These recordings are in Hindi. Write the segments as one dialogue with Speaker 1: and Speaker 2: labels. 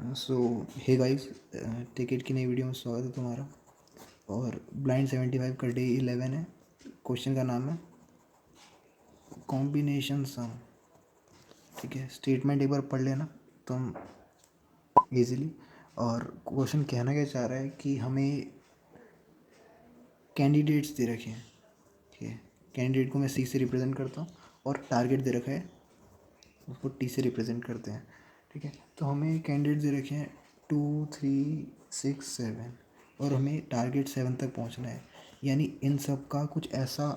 Speaker 1: सो हे गाइस, टिकट की नई वीडियो में स्वागत है तुम्हारा। और ब्लाइंड 75 का डे 11 है। क्वेश्चन का नाम है कॉम्बिनेशन सम। ठीक है, स्टेटमेंट एक बार पढ़ लेना तुम इजीली। और क्वेश्चन कहना क्या चाह रहा है कि हमें कैंडिडेट्स दे रखे हैं। ठीक है, कैंडिडेट को मैं सी से रिप्रेजेंट करता हूँ और टारगेट दे रखा है, उसको टी से रिप्रेजेंट करते हैं। ठीक है, तो हमें कैंडिडेट दे रखे हैं 2, 3, 6, 7 और हमें टारगेट 7 तक पहुंचना है। यानी इन सब का कुछ ऐसा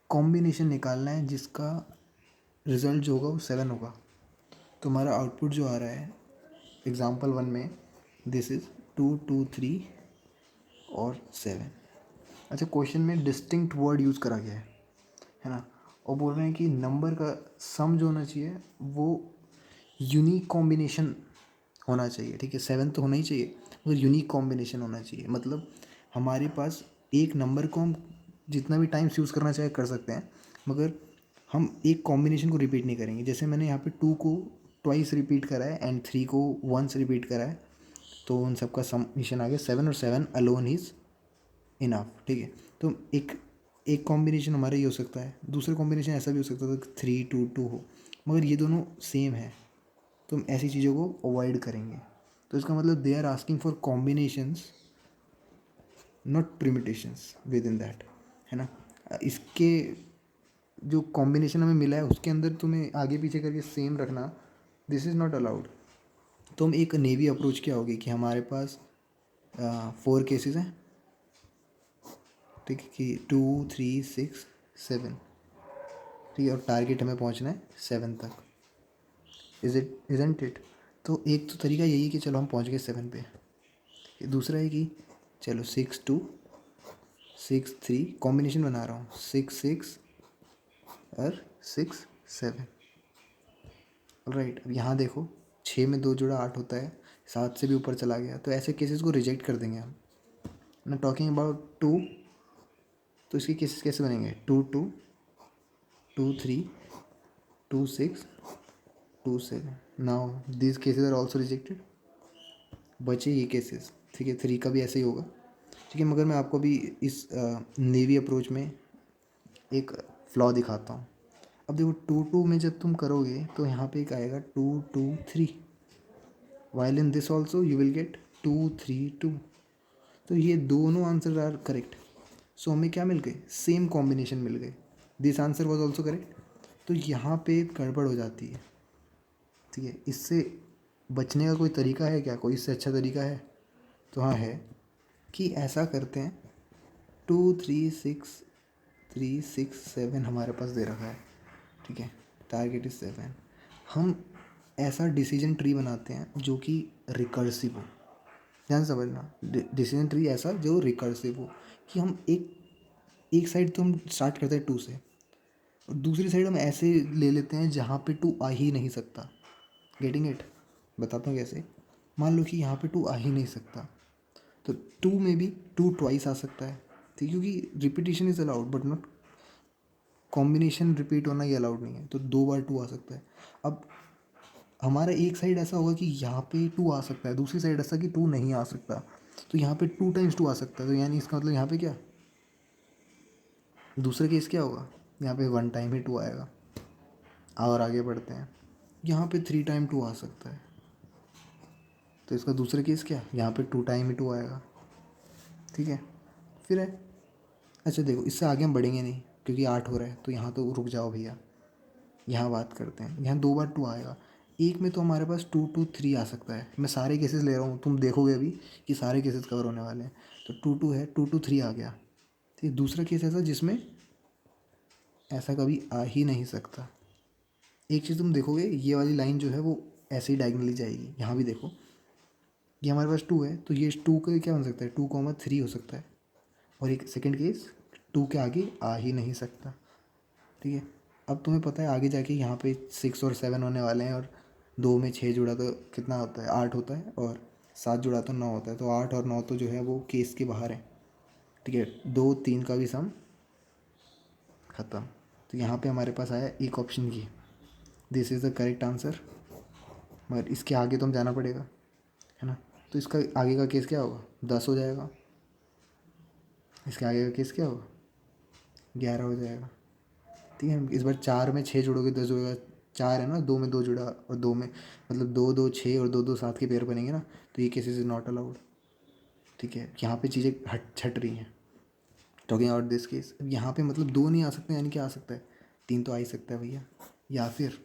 Speaker 1: कॉम्बिनेशन निकालना है जिसका रिज़ल्ट जो होगा वो 7 होगा। तो हमारा आउटपुट जो आ रहा है एग्जाम्पल 1 में, दिस इज़ 2, 2, 3 और 7। अच्छा, क्वेश्चन में डिस्टिंक्ट वर्ड यूज़ करा गया है ना। और बोल रहे हैं कि नंबर का सम जो होना चाहिए वो यूनिक कॉम्बिनेशन होना चाहिए। ठीक है, 7 तो होना ही चाहिए मगर यूनिक कॉम्बिनेशन होना चाहिए। मतलब हमारे पास एक नंबर को हम जितना भी टाइम्स यूज़ करना चाहे कर सकते हैं, मगर हम एक कॉम्बिनेशन को रिपीट नहीं करेंगे। जैसे मैंने यहाँ पे 2 को ट्वाइस रिपीट करा है एंड 3 को वंस रिपीट करा है, तो उन सबका समीशन आ गया 7 और 7 अलोन इज़ इनफ। ठीक है, तो एक कॉम्बिनेशन हमारा ये हो सकता है, दूसरा कॉम्बिनेशन ऐसा भी हो सकता है 3, 2, 2 हो, मगर ये दोनों सेम है तो हम ऐसी चीज़ों को अवॉइड करेंगे। तो इसका मतलब they are asking for combinations not permutations within that, है ना। इसके जो कॉम्बिनेशन हमें मिला है उसके अंदर तुम्हें आगे पीछे करके सेम रखना, दिस इज़ नॉट अलाउड। तो हम एक नेवी अप्रोच क्या होगी कि हमारे पास 4 केसेस हैं। ठीक है, कि 2, 3, 6, 7। ठीक है, और टारगेट हमें पहुंचना है 7 तक। Isn't it. तो एक तो तरीका यही है कि चलो हम पहुंच गए 7 पे। दूसरा है कि चलो 6, 2, 6, 3 कॉम्बिनेशन बना रहा हूँ, 6, 6 और 6, 7। राइट, अब यहाँ देखो 6 में 2 जुड़ा 8 होता है, 7 से भी ऊपर चला गया, तो ऐसे केसेस को रिजेक्ट कर देंगे हम। ना टॉकिंग अबाउट 2, तो इसके केसेस कैसे बनेंगे? 2, 2, 2, 3, 2, 6, 2, 7। Now these cases are also rejected, बचे ये केसेस। ठीक है, 3 का भी ऐसे ही होगा। ठीक है, मगर मैं आपको भी इस नेवी अप्रोच में एक फ्लॉ दिखाता हूँ। अब देखो 2, 2 में जब तुम करोगे तो यहाँ पे एक आएगा 2, 2, 3, while in this also you will get 2, 3, 2। तो ये दोनों आंसर आर करेक्ट। सो हमें क्या मिल गए? सेम कॉम्बिनेशन मिल गए। This answer was also correct. तो यहाँ पे गड़बड़ हो जाती है। ठीक है, इससे बचने का कोई तरीका है क्या? कोई इससे अच्छा तरीका है? तो हाँ है, कि ऐसा करते हैं 2, 3, 6, 3, 6, 7 हमारे पास दे रखा है। ठीक है, टारगेट इज 7। हम ऐसा डिसीजन ट्री बनाते हैं जो कि रिकर्सिव हो। ध्यान से समझना, डिसीजन ट्री ऐसा जो रिकर्सिव हो, कि हम एक साइड तो हम स्टार्ट करते हैं 2 से और दूसरी साइड हम ऐसे ले लेते हैं जहाँ पे 2 आ ही नहीं सकता। Getting it? बताता हूँ कैसे। मान लो कि यहाँ पे 2 आ ही नहीं सकता, तो 2 में भी 2 ट्वाइस आ सकता है। ठीक, क्योंकि repetition is allowed but not combination repeat होना, ये अलाउड नहीं है। तो 2 बार 2 आ सकता है। अब हमारा एक साइड ऐसा होगा कि यहाँ पे 2 आ सकता है, दूसरी साइड ऐसा कि 2 नहीं आ सकता। तो यहाँ पे 2 टाइम्स 2 आ सकता है, तो यानी इसका मतलब यहाँ पे क्या, दूसरा केस क्या होगा? यहाँ पे 1 टाइम ही 2 आएगा। और आगे बढ़ते हैं, यहाँ पे 3 टाइम 2 आ सकता है, तो इसका दूसरा केस क्या, यहाँ पे 2 टाइम ही 2 आएगा। ठीक है, फिर है। अच्छा देखो, इससे आगे हम बढ़ेंगे नहीं क्योंकि 8 हो रहा है, तो यहाँ तो रुक जाओ भैया। यहाँ बात करते हैं, यहाँ 2 बार 2 आएगा। एक में तो हमारे पास 2, 2, 3 आ सकता है। मैं सारे केसेस ले रहा हूँ, तुम देखोगे अभी कि सारे केसेस कवर होने वाले हैं। तो 2, 2 है, 2, 2, 3 आ गया। ठीक, दूसरा केस ऐसा जिसमें ऐसा कभी आ ही नहीं सकता। एक चीज़ तुम देखोगे, ये वाली लाइन जो है वो ऐसे ही डायगनली जाएगी। यहाँ भी देखो, ये हमारे पास 2 है, तो ये 2 का क्या बन सकता है? 2, 3 हो सकता है। और एक सेकेंड केस, 2 के आगे आ ही नहीं सकता। ठीक है, अब तुम्हें पता है आगे जाके यहाँ पे 6 और 7 होने वाले हैं, और 2 में 6 जुड़ा तो कितना होता है? 8 होता है, और 7 जुड़ा तो 9 होता है। तो 8 और 9 तो जो है वो केस के बाहर है। ठीक है, 2, 3 का भी सम ख़त्म। तो यहाँ पे हमारे पास आया एक ऑप्शन, ये this is the correct answer. मगर इसके आगे तो हम जाना पड़ेगा। है ना। तो इसका आगे का केस क्या होगा, 10 हो जाएगा। इसके आगे का केस क्या होगा, 11 हो जाएगा। ठीक है, इस बार 4 में 6 जोड़ोगे 10 होगा। 4 है ना, 2 में 2 जुड़ा और 2 में मतलब 2 2 6 और 2 2 7 के पेयर बनेंगे ना, तो ये केसेस इज नॉट अलाउड। ठीक है, यहाँ पे चीज़ें हट छट रही हैं। टॉकिंग अबाउट दिस केस, अब यहाँ पे मतलब 2 नहीं आ सकते, यानी क्या आ सकता है, 3 तो आ ही सकता है भैया। या फिर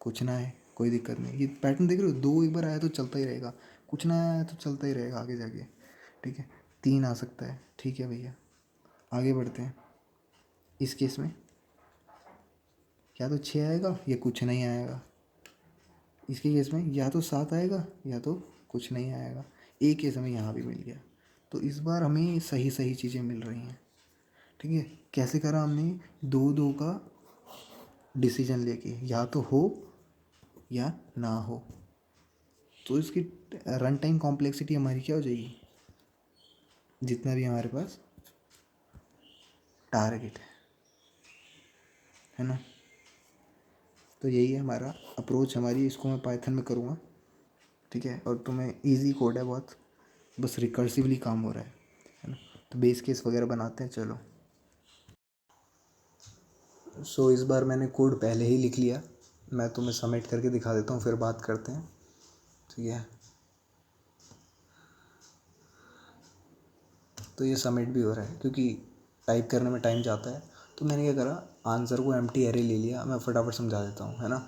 Speaker 1: कुछ ना है, कोई दिक्कत नहीं। ये पैटर्न देख रहे हो, 2 एक बार आया तो चलता ही रहेगा, कुछ ना आया तो चलता ही रहेगा आगे जाके। ठीक है, 3 आ सकता है। ठीक है भैया, आगे बढ़ते हैं। इस केस में या तो 6 आएगा या कुछ नहीं आएगा। इसके केस में या तो 7 आएगा या तो कुछ नहीं आएगा। एक केस हमें यहाँ भी मिल गया। तो इस बार हमें सही सही चीज़ें मिल रही हैं। ठीक है, कैसे करा हमने, 2 2 का डिसीजन लेके, या तो हो या ना हो। तो इसकी रन टाइम कॉम्प्लेक्सिटी हमारी क्या हो जाएगी, जितना भी हमारे पास टारगेट है ना। तो यही है हमारा अप्रोच हमारी, इसको मैं पाइथन में करूँगा। ठीक है, और तुम्हें इजी कोड है बहुत, बस रिकर्सिवली काम हो रहा है ना। तो बेस केस वगैरह बनाते हैं, चलो। सो इस बार मैंने कोड पहले ही लिख लिया, मैं तुम्हें सबमिट करके दिखा देता हूँ, फिर बात करते हैं। ठीक है, तो ये सबमिट भी हो रहा है क्योंकि टाइप करने में टाइम जाता है। तो मैंने क्या करा, आंसर को एम्प्टी एरे ले लिया। मैं फटाफट समझा देता हूँ, है ना।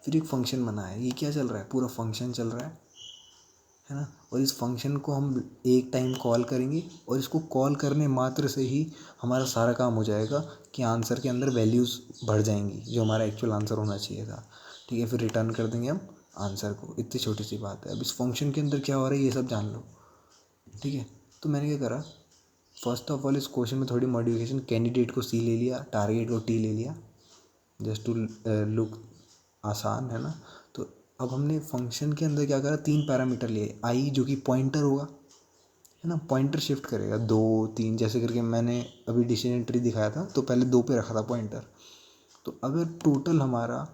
Speaker 1: फिर एक फंक्शन बना है, ये क्या चल रहा है, पूरा फंक्शन चल रहा है ना। और इस फंक्शन को हम एक टाइम कॉल करेंगे, और इसको कॉल करने मात्र से ही हमारा सारा काम हो जाएगा कि आंसर के अंदर वैल्यूज़ बढ़ जाएंगी, जो हमारा एक्चुअल आंसर होना चाहिए था। ठीक है, फिर रिटर्न कर देंगे हम आंसर को। इतनी छोटी सी बात है। अब इस फंक्शन के अंदर क्या हो रहा है ये सब जान लो। ठीक है, तो मैंने क्या करा, फर्स्ट ऑफ ऑल इस क्वेश्चन में थोड़ी मॉडिफिकेशन, कैंडिडेट को सी ले लिया, टारगेट को टी ले लिया, जस्ट टू लुक आसान, है ना। तो अब हमने फंक्शन के अंदर क्या करा, 3 पैरामीटर लिए। आई जो कि पॉइंटर होगा, है ना, पॉइंटर शिफ्ट करेगा 2 3 जैसे करके। मैंने अभी डिसीजन ट्री दिखाया था तो पहले 2 पे रखा था पॉइंटर। तो अगर टोटल हमारा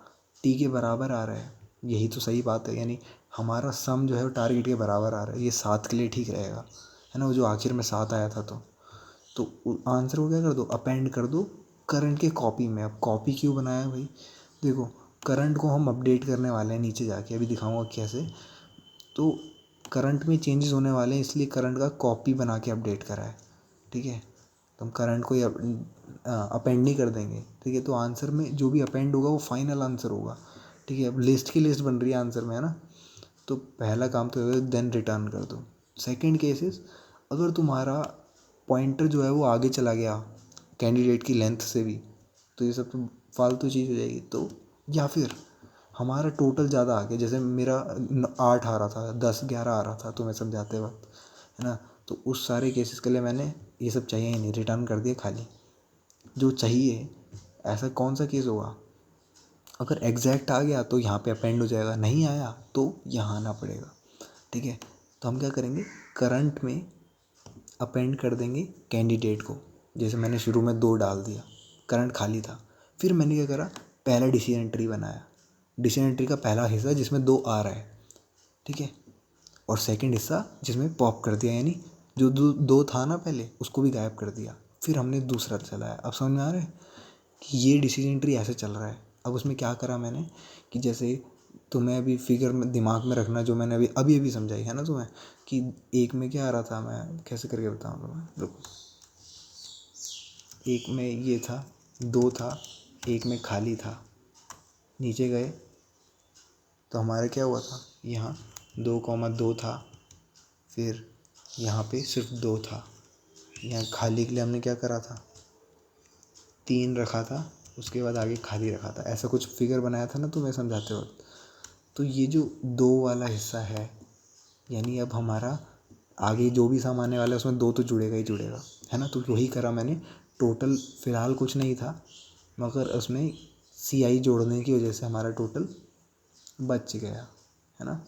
Speaker 1: टी के बराबर आ रहा है, यही तो सही बात है, यानी हमारा सम जो है वो टारगेट के बराबर आ रहा है, ये 7 के लिए ठीक रहेगा, है ना। वो जो आखिर में 7 आया था, तो आंसर को क्या कर दो, अपेंड कर दो करंट के कॉपी में। अब कॉपी क्यों बनाया भाई, देखो करंट को हम अपडेट करने वाले हैं नीचे जाके, अभी दिखाऊंगा कैसे। तो करंट में चेंजेस होने वाले हैं, इसलिए करंट का कॉपी बना के अपडेट करा है। ठीक है, तो हम करंट को अपेंड नहीं कर देंगे। ठीक है, तो आंसर में जो भी अपेंड होगा वो फाइनल आंसर होगा। ठीक है, अब लिस्ट की लिस्ट बन रही है आंसर में, है ना। तो पहला काम तो है, देन रिटर्न कर दो। सेकंड केसेस, अगर तुम्हारा पॉइंटर जो है वो आगे चला गया कैंडिडेट की लेंथ से भी, तो ये सब तो फालतू चीज़ हो जाएगी। तो या फिर हमारा टोटल ज़्यादा आ गया, जैसे मेरा 8 आ रहा था, 10 11 आ रहा था तुम्हें समझाते वक्त, है ना। तो उस सारे केसेस के लिए मैंने ये सब चाहिए ही नहीं, रिटर्न कर दिया खाली जो चाहिए। ऐसा कौन सा केस होगा, अगर एग्जैक्ट आ गया तो यहाँ पे अपेंड हो जाएगा, नहीं आया तो यहाँ आना पड़ेगा। ठीक है, तो हम क्या करेंगे, करंट में अपेंड कर देंगे कैंडिडेट को। जैसे मैंने शुरू में 2 डाल दिया, करंट खाली था। फिर मैंने क्या करा, पहला डिसीजन ट्री बनाया, डिसीजन ट्री का पहला हिस्सा जिसमें 2 आ रहा है। ठीक है, और सेकंड हिस्सा जिसमें पॉप कर दिया, यानी जो 2 था ना पहले उसको भी गायब कर दिया। फिर हमने दूसरा चलाया। अब समझ में आ रहा है कि ये डिसीजन ट्री ऐसे चल रहा है। अब उसमें क्या करा मैंने कि जैसे तुम्हें अभी फिगर में दिमाग में रखना, जो मैंने अभी अभी अभी समझाई है ना तुम्हें, कि एक में क्या आ रहा था, मैं कैसे करके बताऊँ तुम्हें, रुको। एक में ये था, 2 था, एक में खाली था, नीचे गए तो हमारा क्या हुआ था, यहाँ 2,2 था, फिर यहाँ पे सिर्फ 2 था। यहाँ खाली के लिए हमने क्या करा था, 3 रखा था, उसके बाद आगे खाली रखा था। ऐसा कुछ फिगर बनाया था ना तुम्हें समझाते वक्त। तो ये जो 2 वाला हिस्सा है, यानी अब हमारा आगे जो भी सामान आने वाला है उसमें 2 तो जुड़ेगा ही जुड़ेगा, है ना। तो वही करा मैंने। टोटल फ़िलहाल कुछ नहीं था, मगर उसमें सी आई जोड़ने की वजह से हमारा टोटल बच गया, है ना।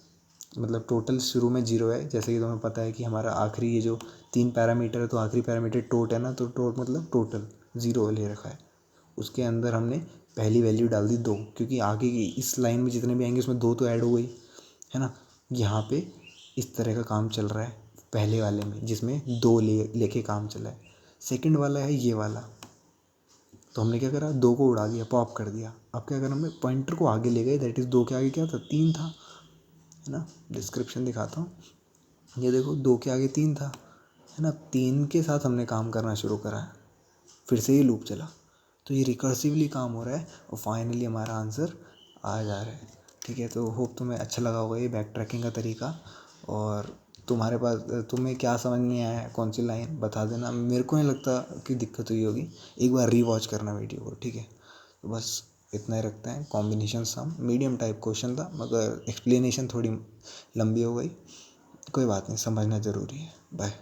Speaker 1: मतलब टोटल शुरू में 0 है, जैसे कि तुम्हें पता है कि हमारा आखिरी ये जो 3 पैरामीटर है, तो आखिरी पैरामीटर टोट है ना, तो टोट मतलब टोटल 0 ले रखा है। उसके अंदर हमने पहली वैल्यू डाल दी 2, क्योंकि आगे की इस लाइन में जितने भी आएंगे उसमें 2 तो ऐड हो गई, है ना। यहाँ पे इस तरह का काम चल रहा है पहले वाले में, जिसमें 2 लेके काम चला है। सेकंड वाला है ये वाला, तो हमने क्या करा, 2 को उड़ा दिया, पॉप कर दिया। अब क्या करा, हमने पॉइंटर को आगे ले गए, दैट इज़ 2 के आगे क्या था, 3 था, है ना। डिस्क्रिप्शन दिखाता हूँ, ये देखो 2 के आगे 3 था, है ना। 3 के साथ हमने काम करना शुरू करा, फिर से ये लूप चला, तो ये रिकर्सिवली काम हो रहा है और फाइनली हमारा आंसर आ जा रहा है। ठीक है, तो होप तुम्हें अच्छा लगा होगा ये बैक ट्रैकिंग का तरीका। और तुम्हारे पास, तुम्हें क्या समझ नहीं आया है, कौन सी लाइन, बता देना। मेरे को नहीं लगता कि दिक्कत हुई होगी, एक बार रीवॉच करना वीडियो को। ठीक है, तो बस इतना ही रखते हैं। Combination some medium type question था, मगर एक्सप्लेनेशन थोड़ी लंबी हो गई, कोई बात नहीं, समझना ज़रूरी है। बाय।